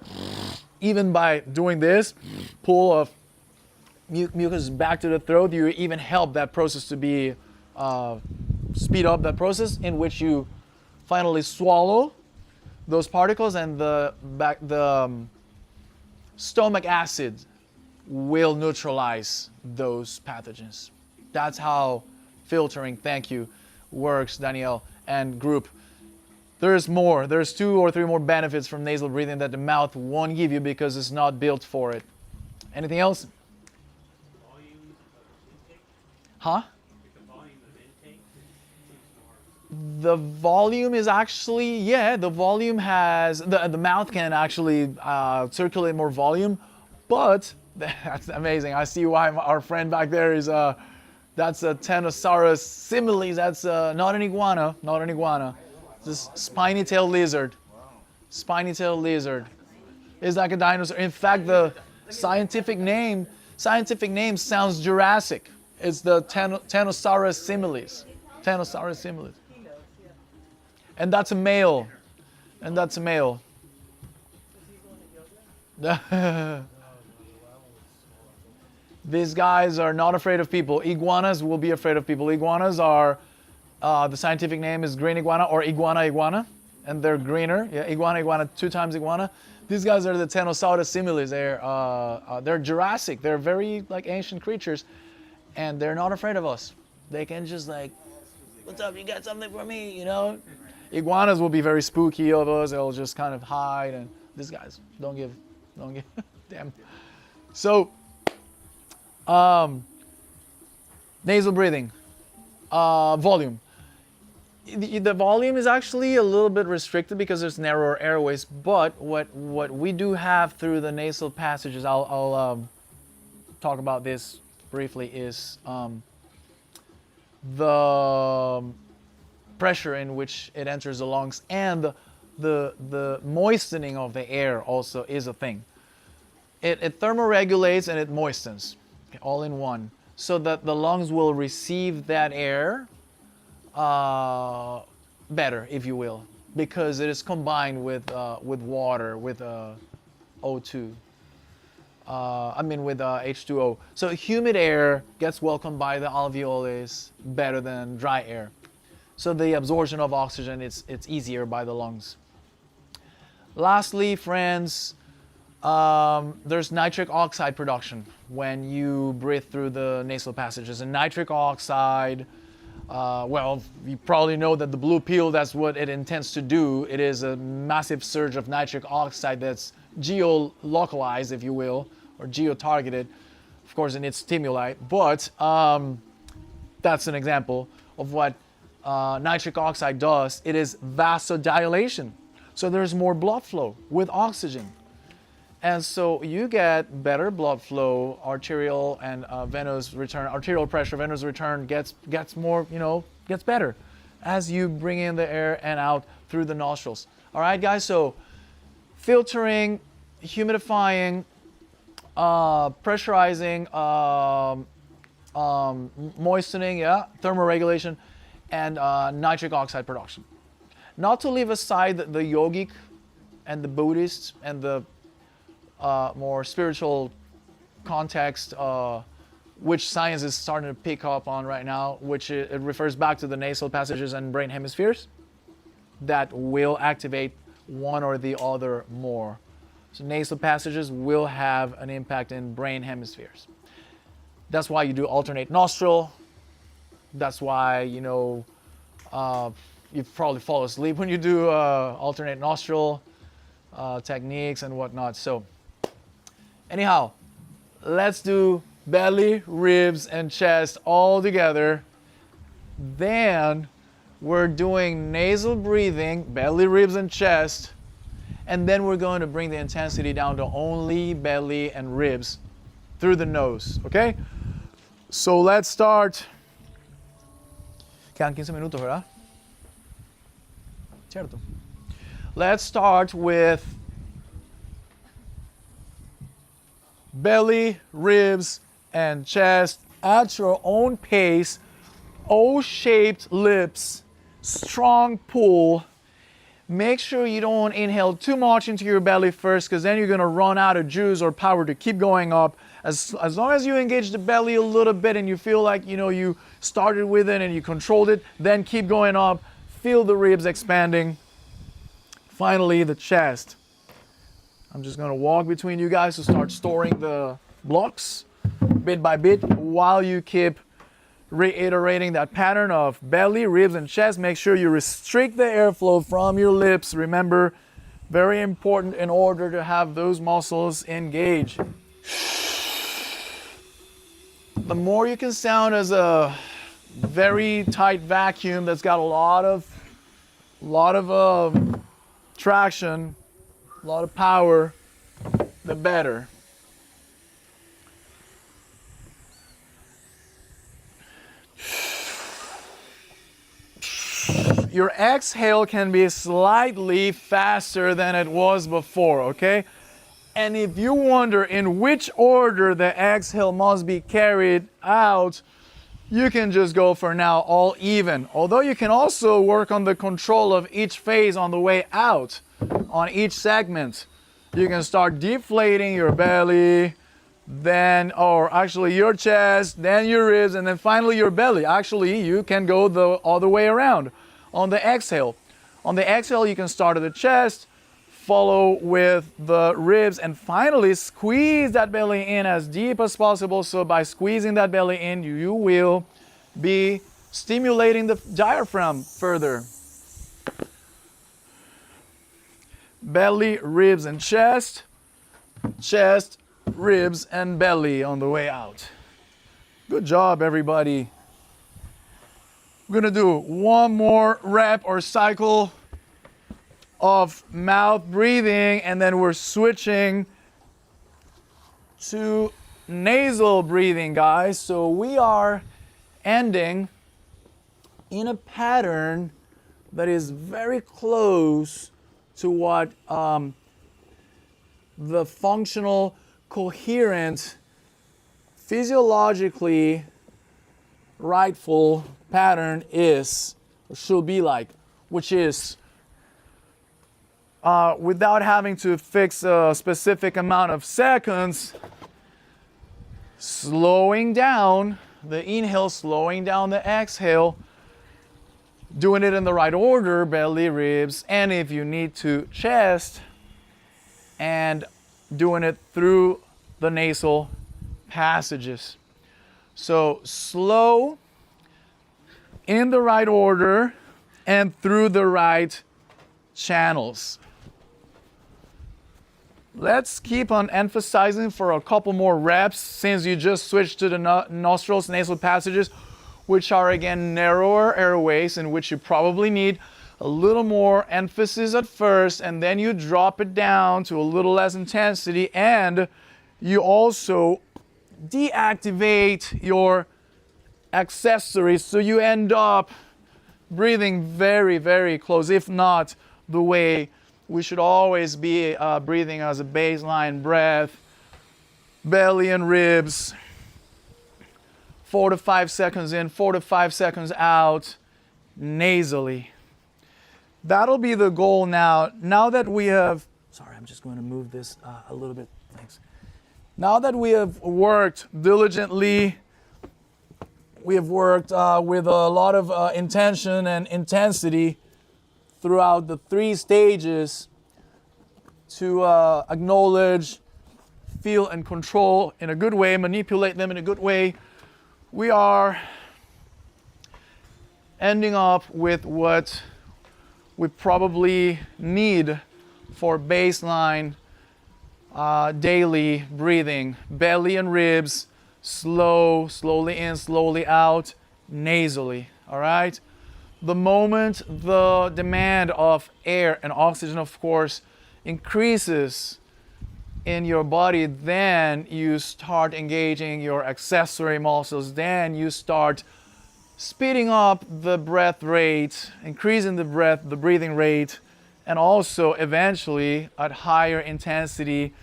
even by doing this, pull of mucus back to the throat, you even help that process to be, speed up that process in which you finally swallow those particles, and the stomach acid will neutralize those pathogens. That's how filtering, thank you, works, Danielle and group. There's more. There's 2 or 3 more benefits from nasal breathing that the mouth won't give you because it's not built for it. Anything else? Huh? The volume is actually, the volume has, the mouth can actually circulate more volume, but that's amazing. I see why our friend back there is, that's a Tenosaurus similes. That's not an iguana. Just spiny-tailed lizard. Spiny-tailed lizard. It's like a dinosaur. In fact, the scientific name sounds Jurassic. It's the Tenosaurus similes. Tenosaurus similes. And that's a male. These guys are not afraid of people. Iguanas will be afraid of people. Iguanas are, the scientific name is green iguana or iguana, and they're greener. Yeah, iguana, 2 times iguana. These guys are the Tenosaurus similes. They're Jurassic. They're very like ancient creatures, and they're not afraid of us. They can just like, what's up? You got something for me? Iguanas will be very spooky of us. They'll just kind of hide, and these guys don't give, damn. So, nasal breathing, volume. The volume is actually a little bit restricted because there's narrower airways, but what we do have through the nasal passages, I'll talk about this briefly, is the pressure in which it enters the lungs, and the moistening of the air also is a thing. It thermoregulates and it moistens, okay, all in one, so that the lungs will receive that air better, if you will, because it is combined with water, with O2. With H2O. So humid air gets welcomed by the alveoli better than dry air. So the absorption of oxygen, it's easier by the lungs. Lastly, friends, there's nitric oxide production when you breathe through the nasal passages. And nitric oxide, well, you probably know that the blue pill, that's what it intends to do. It is a massive surge of nitric oxide that's geo-localized, if you will, or geo-targeted, of course, in its stimuli. But that's an example of what nitric oxide does. It is vasodilation. So there's more blood flow with oxygen. And so you get better blood flow, arterial and venous return, arterial pressure, venous return gets more, gets better as you bring in the air and out through the nostrils. All right, guys, so filtering, humidifying, pressurizing, moistening, thermoregulation, and nitric oxide production. Not to leave aside the yogic and the Buddhist and the more spiritual context, which science is starting to pick up on right now, which it refers back to the nasal passages and brain hemispheres that will activate one or the other more. So nasal passages will have an impact in brain hemispheres. That's why you do alternate nostril. That's why, you probably fall asleep when you do alternate nostril techniques and whatnot. So anyhow, let's do belly, ribs, and chest all together. Then we're doing nasal breathing, belly, ribs, and chest. And then we're going to bring the intensity down to only belly and ribs through the nose, okay? So let's start. Quedan 15 minutos, ¿verdad? Cierto. Let's start with belly, ribs, and chest at your own pace. O-shaped lips, strong pull. Make sure you don't inhale too much into your belly first, because then you're going to run out of juice or power to keep going up. As long as you engage the belly a little bit and you feel like you started with it and you controlled it, then keep going up. Feel the ribs expanding. Finally, the chest. I'm just going to walk between you guys to start storing the blocks bit by bit while you keep reiterating that pattern of belly, ribs, and chest. Make sure you restrict the airflow from your lips. Remember, very important in order to have those muscles engage. The more you can sound as a very tight vacuum that's got a lot of traction, a lot of power, the better. Your exhale can be slightly faster than it was before, okay? And if you wonder in which order the exhale must be carried out, you can just go for now all even. Although you can also work on the control of each phase on the way out, on each segment. You can start deflating your belly, then, or actually your chest, then your ribs, and then finally your belly. Actually, you can go the other way around on the exhale. On the exhale, you can start at the chest, follow with the ribs, and finally squeeze that belly in as deep as possible. So by squeezing that belly in, you will be stimulating the diaphragm further. belly, ribs, and chest. Chest, ribs, and belly on the way out. Good job, everybody. We're gonna do one more rep or cycle of mouth breathing, and then we're switching to nasal breathing, guys. So we are ending in a pattern that is very close to what the functional, coherent, physiologically rightful pattern is, or should be like, which is without having to fix a specific amount of seconds, slowing down the inhale, slowing down the exhale, doing it in the right order, belly, ribs, and if you need to, chest, and doing it through the nasal passages. So slow, in the right order, and through the right channels. Let's keep on emphasizing for a couple more reps since you just switched to the nostrils, nasal passages, which are again narrower airways, in which you probably need a little more emphasis at first, and then you drop it down to a little less intensity, and you also deactivate your accessories, so you end up breathing very, very close, if not the way we should always be breathing as a baseline breath. Belly and ribs, 4 to 5 seconds in, 4 to 5 seconds out, nasally. That'll be the goal now. Now that we have, sorry, I'm just going to move this a little bit, thanks. Now that we have worked diligently, we have worked with a lot of intention and intensity throughout the 3 stages to acknowledge, feel, and control in a good way, manipulate them in a good way. We are ending up with what we probably need for baseline daily breathing. Belly and ribs, slowly in, slowly out, nasally, all right? The moment the demand of air and oxygen, of course, increases in your body, then you start engaging your accessory muscles, then you start speeding up the breath rate, increasing the breathing rate, and also eventually at higher intensity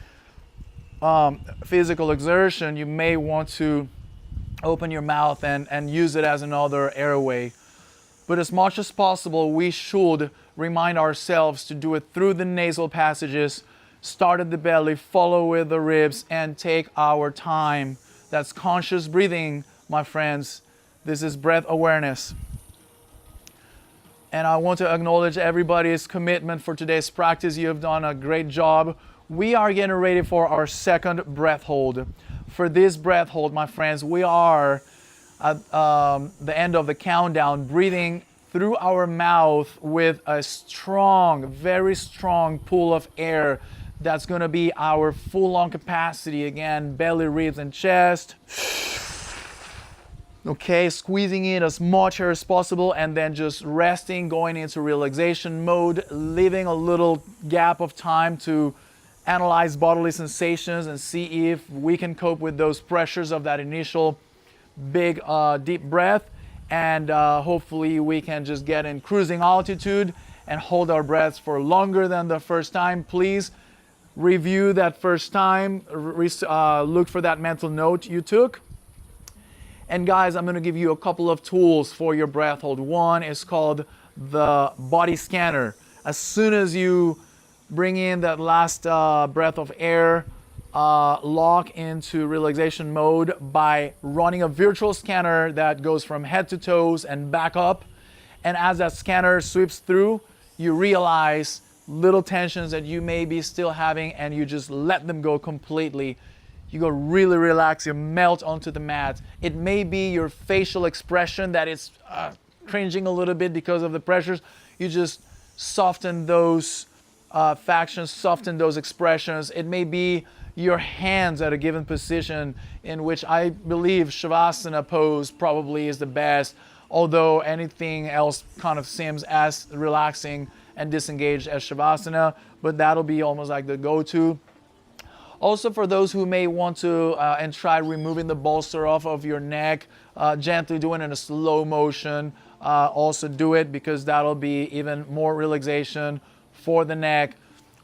physical exertion, you may want to open your mouth and use it as another airway. But as much as possible, we should remind ourselves to do it through the nasal passages, start at the belly, follow with the ribs, and take our time. That's conscious breathing, my friends. This is breath awareness. And I want to acknowledge everybody's commitment for today's practice. You have done a great job. We are getting ready for our second breath hold. For this breath hold, my friends, we are at the end of the countdown, breathing through our mouth with a strong, very strong pull of air. That's going to be our full lung capacity. Again, belly, ribs, and chest. Okay, squeezing in as much air as possible, and then just resting, going into relaxation mode, leaving a little gap of time to analyze bodily sensations and see if we can cope with those pressures of that initial big deep breath, and hopefully we can just get in cruising altitude and hold our breaths for longer than the first time. Please review that first time, look for that mental note you took. And guys, I'm going to give you a couple of tools for your breath hold. One is called the body scanner. As soon as you bring in that last breath of air, lock into relaxation mode by running a virtual scanner that goes from head to toes and back up. And as that scanner sweeps through, you realize little tensions that you may be still having, and you just let them go completely. You go really relax, you melt onto the mat. It may be your facial expression that is cringing a little bit because of the pressures. You just soften those factions, soften those expressions. It may be your hands at a given position, in which I believe Shavasana pose probably is the best, although anything else kind of seems as relaxing and disengaged as Shavasana, but that'll be almost like the go-to. Also, for those who may want to and try removing the bolster off of your neck, gently do it in a slow motion. Also do it, because that'll be even more relaxation for the neck.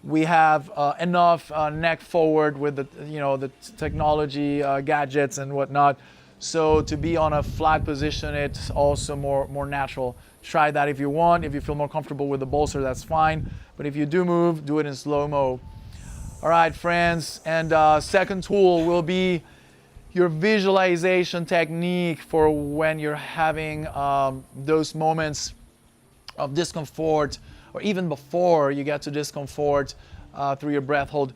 We have enough neck forward with the technology, gadgets and whatnot. So to be on a flat position, it's also more natural. Try that if you want. If you feel more comfortable with the bolster, that's fine. But if you do move, do it in slow-mo. All right, friends. And second tool will be your visualization technique for when you're having those moments of discomfort, or even before you get to discomfort through your breath hold.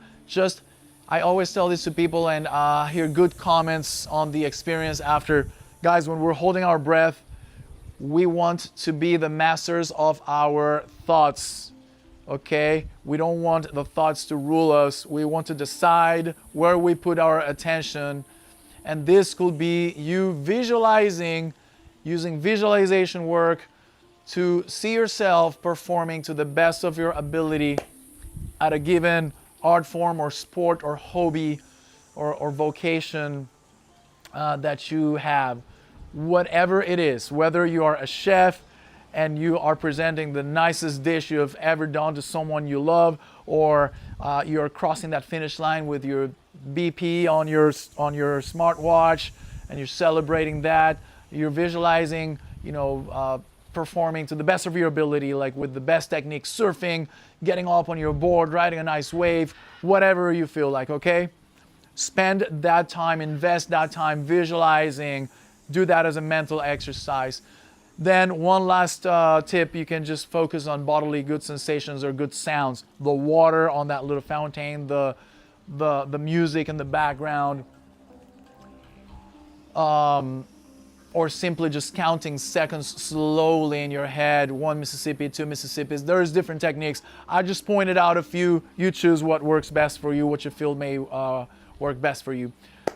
I always tell this to people, and hear good comments on the experience after. Guys, when we're holding our breath, we want to be the masters of our thoughts, okay? We don't want the thoughts to rule us. We want to decide where we put our attention. And this could be you visualizing, using visualization work to see yourself performing to the best of your ability at a given art form or sport or hobby or vocation that you have. Whatever it is, whether you are a chef and you are presenting the nicest dish you have ever done to someone you love, or you're crossing that finish line with your BP on your smartwatch and you're celebrating that, you're visualizing, performing to the best of your ability, like with the best technique, surfing, getting up on your board, riding a nice wave, whatever you feel like, okay? Spend that time, invest that time visualizing, do that as a mental exercise. Then one last tip, you can just focus on bodily good sensations or good sounds. The water on that little fountain, the music in the background, or simply just counting seconds slowly in your head, 1 Mississippi, 2 Mississippis. There's different techniques. I just pointed out a few. You choose what works best for you, what you feel may work best for you.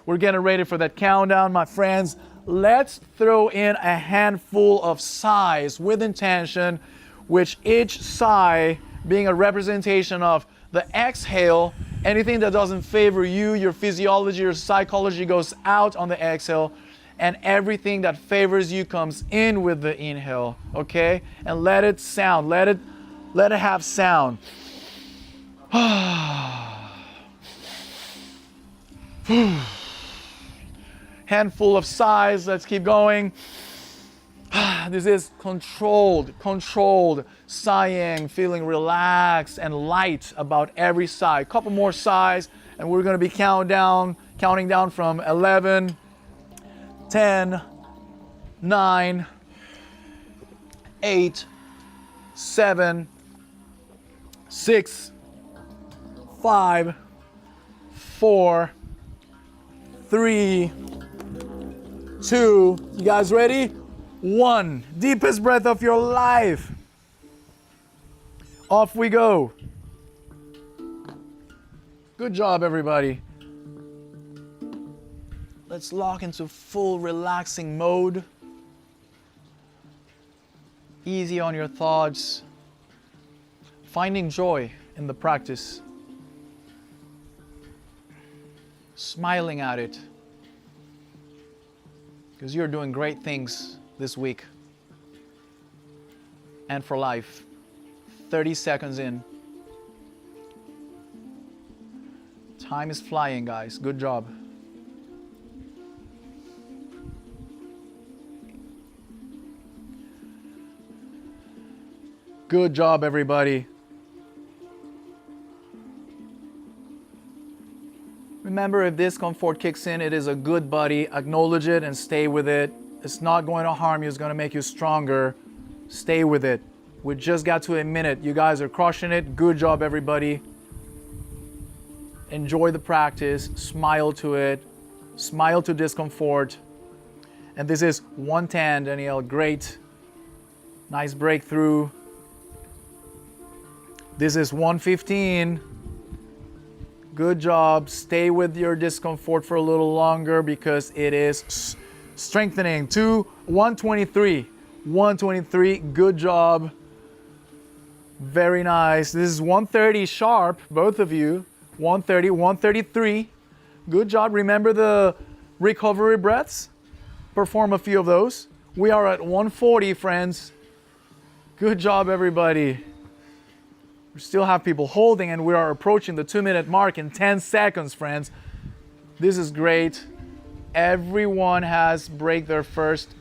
We're getting ready for that countdown, my friends. Let's throw in a handful of sighs with intention, which each sigh being a representation of the exhale. Anything that doesn't favor you, your physiology, your psychology goes out on the exhale, and everything that favors you comes in with the inhale, okay? And let it sound, let it have sound. Handful of sighs, let's keep going. This is controlled sighing, feeling relaxed and light about every sigh. Couple more sighs, and we're gonna be counting down from 11, 10, 9, 8, 7, 6, 5, 4, 3, 2, you guys ready? 1, deepest breath of your life. Off we go. Good job, everybody. Let's lock into full relaxing mode. Easy on your thoughts. Finding joy in the practice. Smiling at it. Because you're doing great things this week and for life. 30 seconds in. Time is flying, guys. Good job. Good job, everybody. Remember, if discomfort kicks in, it is a good buddy. Acknowledge it and stay with it. It's not going to harm you. It's going to make you stronger. Stay with it. We just got to a minute. You guys are crushing it. Good job, everybody. Enjoy the practice. Smile to it. Smile to discomfort. And this is 110, Danielle. Great. Nice breakthrough. This is 115. Good job. Stay with your discomfort for a little longer because it is strengthening. 123. 123. Good job. Very nice. This is 130 sharp, both of you. 130, 133. Good job. Remember the recovery breaths? Perform a few of those. We are at 140, friends. Good job, everybody. We still have people holding, and we are approaching the 2-minute mark in 10 seconds, friends. This is great. Everyone has break their first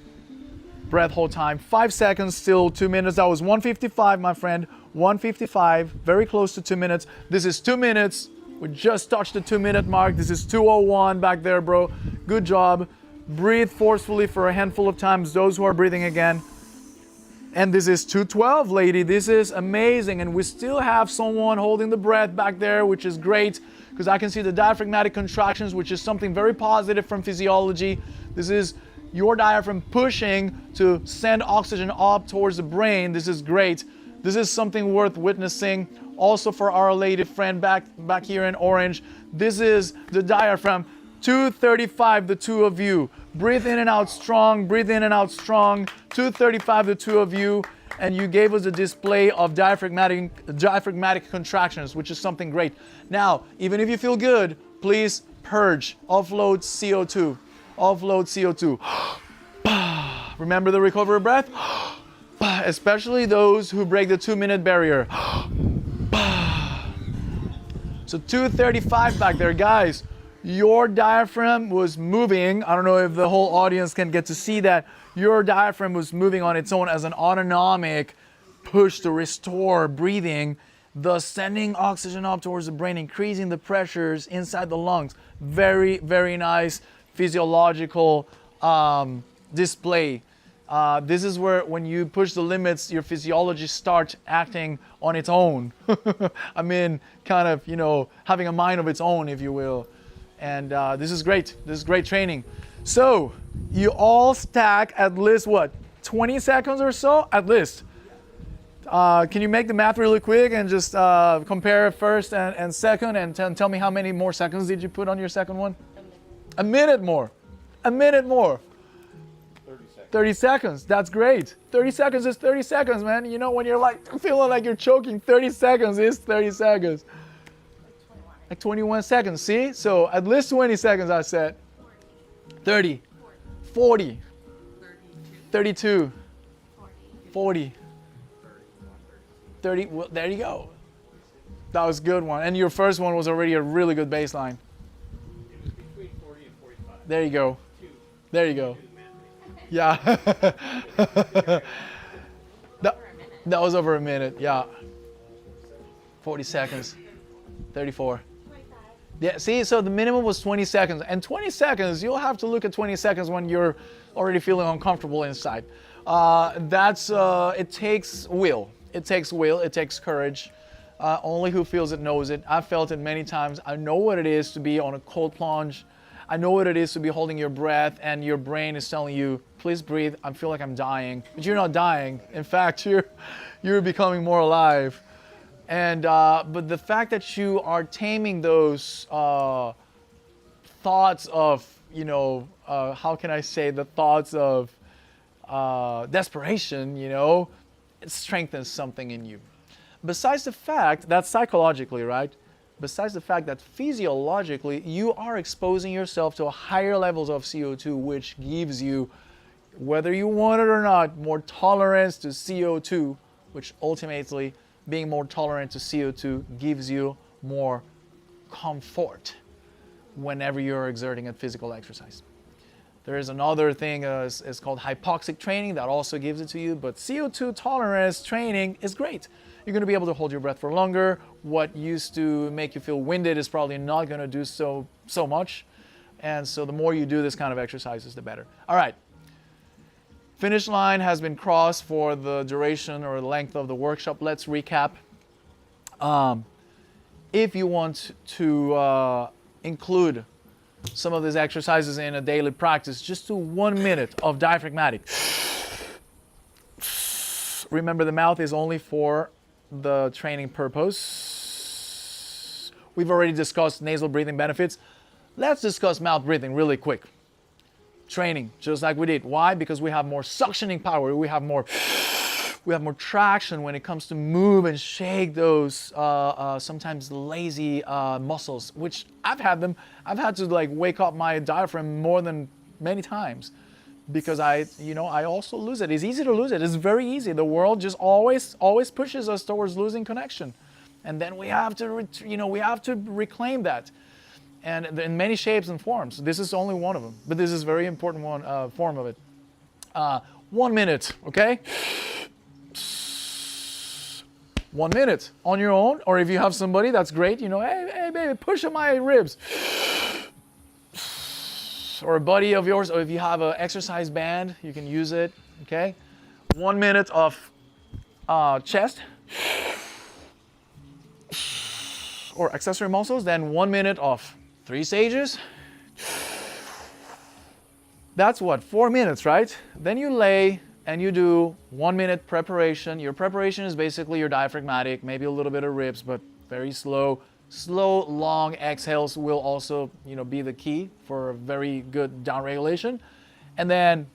breath hold time. 5 seconds, still 2 minutes. That was 155, my friend. 155, very close to 2 minutes. This is 2 minutes. We just touched the 2-minute mark. This is 2:01 back there, bro. Good job. Breathe forcefully for a handful of times, those who are breathing again. And this is 2:12, lady. This is amazing. And we still have someone holding the breath back there, which is great because I can see the diaphragmatic contractions, which is something very positive from physiology. This is your diaphragm pushing to send oxygen up towards the brain. This is great. This is something worth witnessing. Also for our lady friend back here in orange, this is the diaphragm. 235, the two of you. Breathe in and out strong, breathe in and out strong. 235, the two of you. And you gave us a display of diaphragmatic contractions, which is something great. Now, even if you feel good, please purge, offload CO2. Offload CO2. Remember the recovery breath? Especially those who break the 2-minute barrier. So 235 back there, guys. Your diaphragm was moving. I don't know if the whole audience can get to see that. Your diaphragm was moving on its own as an autonomic push to restore breathing, thus sending oxygen up towards the brain, increasing the pressures inside the lungs. Very, very nice physiological display. This is where when you push the limits, your physiology starts acting on its own. I mean, kind of, having a mind of its own, if you will. And this is great. This is great training. So you all stack at least, 20 seconds or so? At least. Can you make the math really quick and just compare first and second and tell me how many more seconds did you put on your second one? A minute more. A minute more. 30 seconds. That's great. 30 seconds is 30 seconds, man. You know, when you're feeling like you're choking, 30 seconds is 30 seconds. Like 21 seconds, see? So at least 20 seconds, I said. 30, 40, 32, 40, 30. Well, there you go. That was a good one. And your first one was already a really good baseline. It was between 40 and 45. There you go. There you go. Yeah. that was over a minute, yeah. 40 seconds. 34. Yeah, see, so the minimum was 20 seconds. And 20 seconds, you'll have to look at 20 seconds when you're already feeling uncomfortable inside. It takes will. It takes will, it takes courage. Only who feels it knows it. I've felt it many times. I know what it is to be on a cold plunge. I know what it is to be holding your breath and your brain is telling you, please breathe, I feel like I'm dying. But you're not dying. In fact, you're becoming more alive. And but the fact that you are taming those thoughts of, how can I say, the thoughts of desperation, it strengthens something in you. Besides the fact that psychologically, right? Besides the fact that physiologically, you are exposing yourself to higher levels of CO2, which gives you, whether you want it or not, more tolerance to CO2, which ultimately, being more tolerant to CO2 gives you more comfort whenever you're exerting a physical exercise. There is another thing, it's called hypoxic training, that also gives it to you, but CO2 tolerance training is great. You're going to be able to hold your breath for longer. What used to make you feel winded is probably not going to do so much. And so the more you do this kind of exercises, the better. All right. Finish line has been crossed for the duration or the length of the workshop. Let's recap. If you want to include some of these exercises in a daily practice, just do 1 minute of diaphragmatic. Remember, the mouth is only for the training purpose. We've already discussed nasal breathing benefits. Let's discuss mouth breathing really quick. Training, just like we did. Why? Because we have more suctioning power. We have more traction when it comes to move and shake those sometimes lazy muscles, which I've had to like wake up my diaphragm more than many times because I also lose it. It's easy to lose it. It's very easy. The world just always pushes us towards losing connection. And then we have to reclaim that. And in many shapes and forms. This is only one of them, but this is a very important one form of it. 1 minute, okay? 1 minute on your own, or if you have somebody, that's great. Hey baby, push on my ribs. Or a buddy of yours, or if you have an exercise band, you can use it, okay? 1 minute of chest or accessory muscles, then 1 minute of 3 stages. That's what, 4 minutes, right? Then you lay and you do 1 minute preparation. Your preparation is basically your diaphragmatic, maybe a little bit of ribs, but very slow. Slow, long exhales will also, be the key for a very good down regulation. And then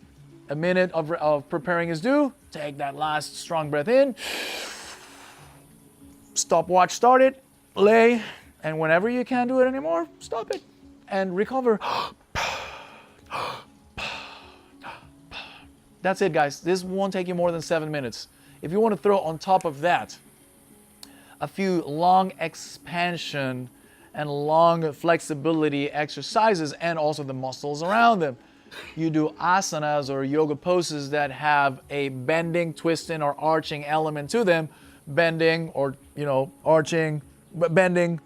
a minute of preparing is due. Take that last strong breath in. Stopwatch started. Lay. And whenever you can't do it anymore, stop it and recover. That's it, guys. This won't take you more than 7 minutes. If you want to throw on top of that a few long expansion and long flexibility exercises and also the muscles around them, you do asanas or yoga poses that have a bending, twisting, or arching element to them. Bending or, arching, bending,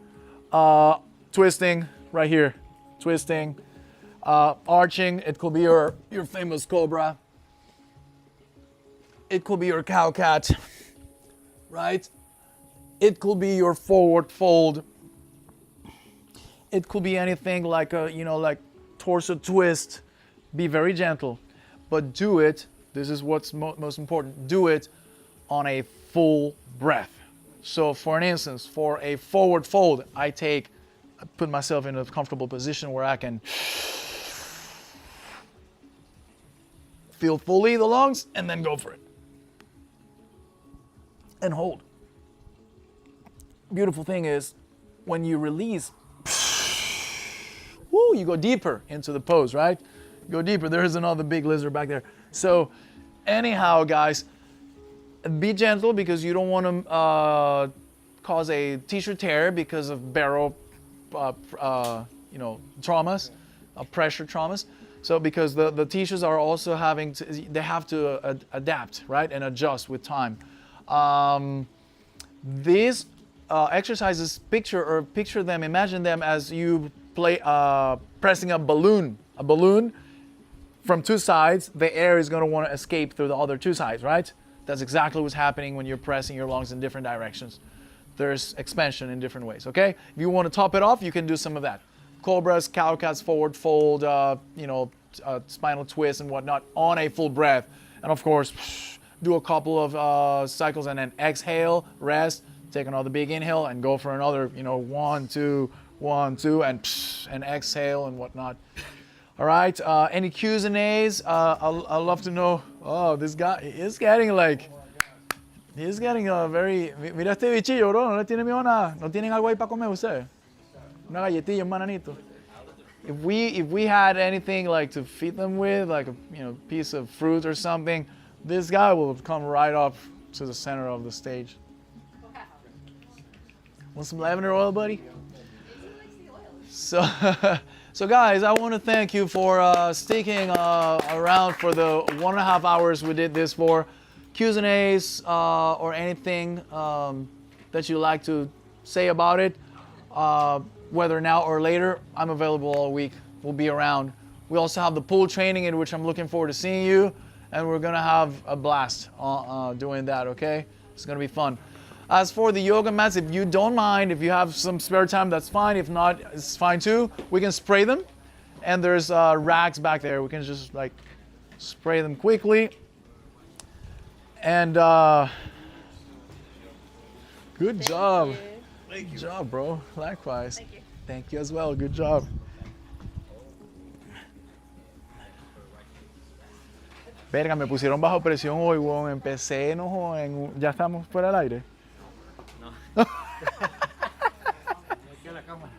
twisting, right here, twisting, arching. It could be your famous cobra. It could be your cow cat, right? It could be your forward fold. It could be anything like like torso twist. Be very gentle, but do it. This is what's most important. Do it on a full breath. So for an instance, for a forward fold, I put myself in a comfortable position where I can feel fully the lungs and then go for it. And hold. Beautiful thing is when you release, woo, you go deeper into the pose, right? You go deeper. There's another big lizard back there. So anyhow, guys, be gentle because you don't want to cause a tissue tear because of barrel, traumas, pressure traumas. So because the tissues are also they have to adapt, right, and adjust with time. These exercises, picture them, imagine them as you pressing a balloon from two sides. The air is going to want to escape through the other two sides, right? That's exactly what's happening when you're pressing your lungs in different directions. There's expansion in different ways, okay? If you want to top it off, you can do some of that. Cobras, cow cats, forward fold, spinal twist and whatnot on a full breath. And of course, do a couple of cycles and then exhale, rest, take another big inhale and go for another, 1, 2, 1, 2, and exhale and whatnot. All right, any Q's and A's? I'd love to know. Oh, this guy is getting a very... Mira este bichillo, bro, no le tiene miedo a nada. ¿No tienen algo ahí para comer ustedes? Una galletilla, un bananito. If we had anything like to feed them with, like a piece of fruit or something, this guy will come right up to the center of the stage. Want some lavender oil, buddy? So, so guys, I want to thank you for sticking around for the 1.5 hours we did this for. Q's and A's or anything that you like to say about it, whether now or later, I'm available all week. We'll be around. We also have the pool training in which I'm looking forward to seeing you, and we're gonna have a blast doing that, okay? It's gonna be fun. As for the yoga mats, if you don't mind, if you have some spare time, that's fine. If not, it's fine too. We can spray them, and there's racks back there. We can just like spray them quickly. And Good job. Good job, bro. Likewise. Thank you. Thank you as well. Good job. Verga, me pusieron bajo presión hoy, weón. Empecé, no joden. ¿Ya estamos fuera del aire? Aquí a la cámara.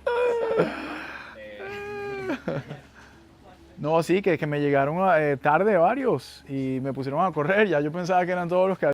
No, sí, que me llegaron tarde varios y me pusieron a correr. Ya yo pensaba que eran todos los que